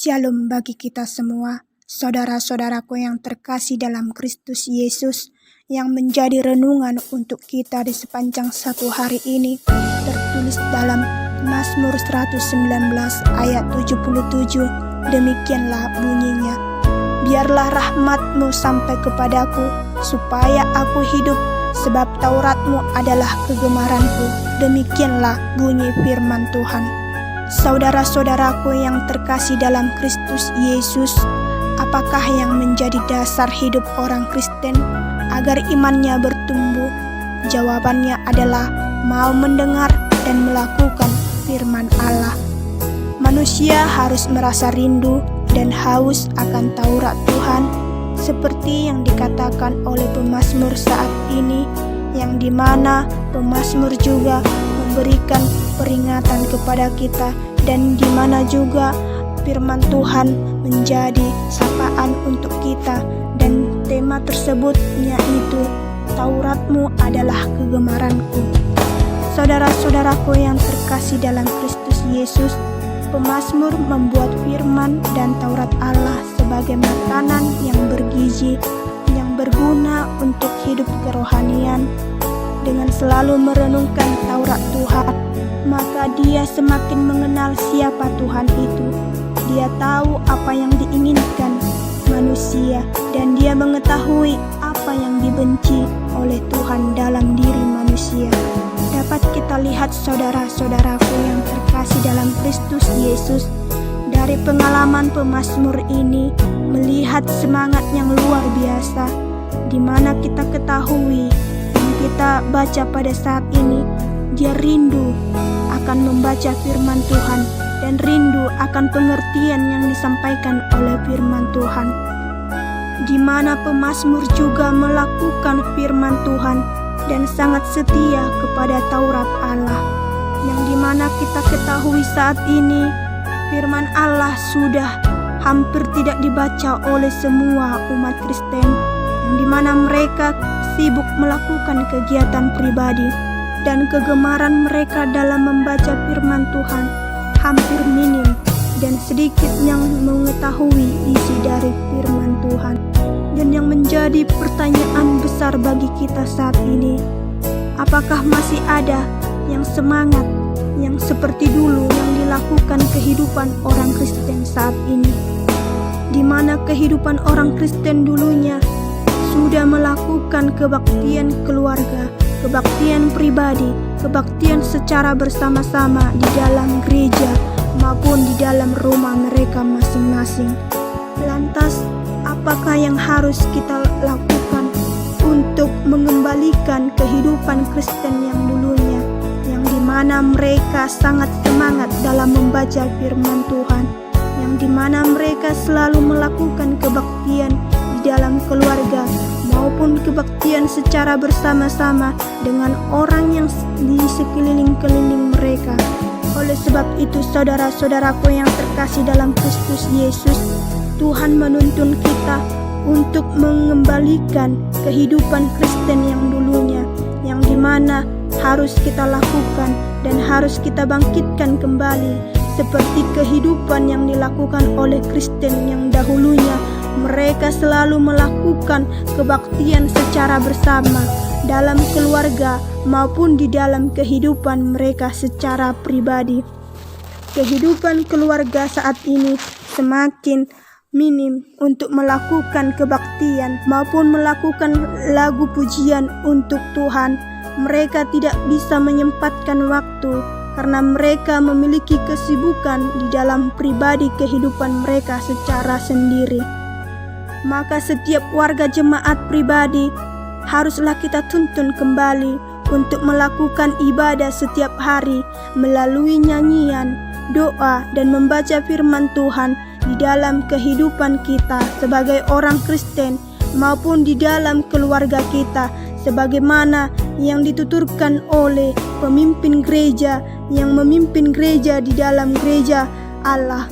Shalom bagi kita semua, saudara-saudaraku yang terkasih dalam Kristus Yesus, yang menjadi renungan untuk kita di sepanjang satu hari ini, tertulis dalam Mazmur 119 ayat 77, demikianlah bunyinya. Biarlah rahmat-Mu sampai kepadaku, supaya aku hidup, sebab Taurat-Mu adalah kegemaranku. Demikianlah bunyi firman Tuhan. Saudara-saudaraku yang terkasih dalam Kristus Yesus, apakah yang menjadi dasar hidup orang Kristen agar imannya bertumbuh? Jawabannya adalah mau mendengar dan melakukan firman Allah. Manusia harus merasa rindu dan haus akan Taurat Tuhan, seperti yang dikatakan oleh pemazmur saat ini, yang dimana pemazmur juga memberikan peringatan kepada kita, dan di mana juga firman Tuhan menjadi sapaan untuk kita, dan tema tersebutnya itu Taurat-Mu adalah kegemaranku. Saudara-saudaraku yang terkasih dalam Kristus Yesus, pemazmur membuat firman dan Taurat Allah sebagai makanan yang bergizi, yang berguna untuk hidup kerohanian. Dengan selalu merenungkan Taurat Tuhan, maka dia semakin mengenal siapa Tuhan itu. Dia tahu apa yang diinginkan manusia, dan dia mengetahui apa yang dibenci oleh Tuhan dalam diri manusia. Dapat kita lihat saudara-saudaraku yang terkasih dalam Kristus Yesus, dari pengalaman pemazmur ini, melihat semangat yang luar biasa, di mana kita ketahui yang kita baca pada saat ini, dia rindu akan membaca firman Tuhan dan rindu akan pengertian yang disampaikan oleh firman Tuhan, di mana pemazmur juga melakukan firman Tuhan dan sangat setia kepada Taurat Allah, yang dimana kita ketahui saat ini firman Allah sudah hampir tidak dibaca oleh semua umat Kristen, yang dimana mereka sibuk melakukan kegiatan pribadi, dan kegemaran mereka dalam membaca firman Tuhan hampir minim, dan sedikit yang mengetahui isi dari firman Tuhan. Dan yang menjadi pertanyaan besar bagi kita saat ini, apakah masih ada yang semangat yang seperti dulu yang dilakukan kehidupan orang Kristen saat ini, di mana kehidupan orang Kristen dulunya sudah melakukan kebaktian keluarga, kebaktian pribadi, kebaktian secara bersama-sama di dalam gereja maupun di dalam rumah mereka masing-masing. Lantas, apakah yang harus kita lakukan untuk mengembalikan kehidupan Kristen yang dulunya, yang dimana mereka sangat semangat dalam membaca firman Tuhan, yang dimana mereka selalu melakukan kebaktian di dalam keluarga maupun kebaktian secara bersama-sama dengan orang yang di sekeliling mereka. Oleh sebab itu, saudara-saudaraku yang terkasih dalam Kristus Yesus, Tuhan menuntun kita untuk mengembalikan kehidupan Kristen yang dulunya, yang dimana harus kita lakukan dan harus kita bangkitkan kembali seperti kehidupan yang dilakukan oleh Kristen yang dahulunya. Mereka selalu melakukan kebaktian secara bersama dalam keluarga maupun di dalam kehidupan mereka secara pribadi. Kehidupan keluarga saat ini semakin minim untuk melakukan kebaktian maupun melakukan lagu pujian untuk Tuhan. Mereka tidak bisa menyempatkan waktu karena mereka memiliki kesibukan di dalam pribadi kehidupan mereka secara sendiri. Maka setiap warga jemaat pribadi haruslah kita tuntun kembali untuk melakukan ibadah setiap hari melalui nyanyian, doa, dan membaca firman Tuhan di dalam kehidupan kita sebagai orang Kristen maupun di dalam keluarga kita, sebagaimana yang dituturkan oleh pemimpin gereja yang memimpin gereja di dalam gereja Allah.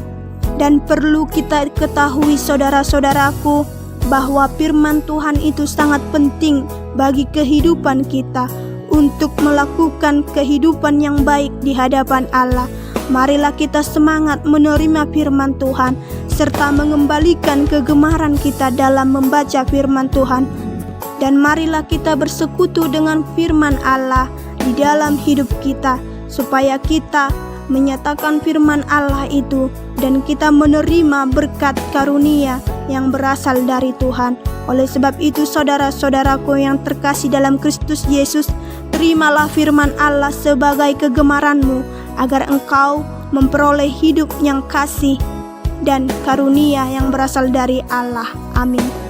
Dan perlu kita ketahui saudara-saudaraku, bahwa firman Tuhan itu sangat penting bagi kehidupan kita untuk melakukan kehidupan yang baik di hadapan Allah. Marilah kita semangat menerima firman Tuhan, serta mengembalikan kegemaran kita dalam membaca firman Tuhan. Dan marilah kita bersekutu dengan firman Allah di dalam hidup kita, supaya kita menyatakan firman Allah itu dan kita menerima berkat karunia yang berasal dari Tuhan. Oleh sebab itu, saudara-saudaraku yang terkasih dalam Kristus Yesus, terimalah firman Allah sebagai kegemaranmu, agar engkau memperoleh hidup yang kasih dan karunia yang berasal dari Allah. Amin.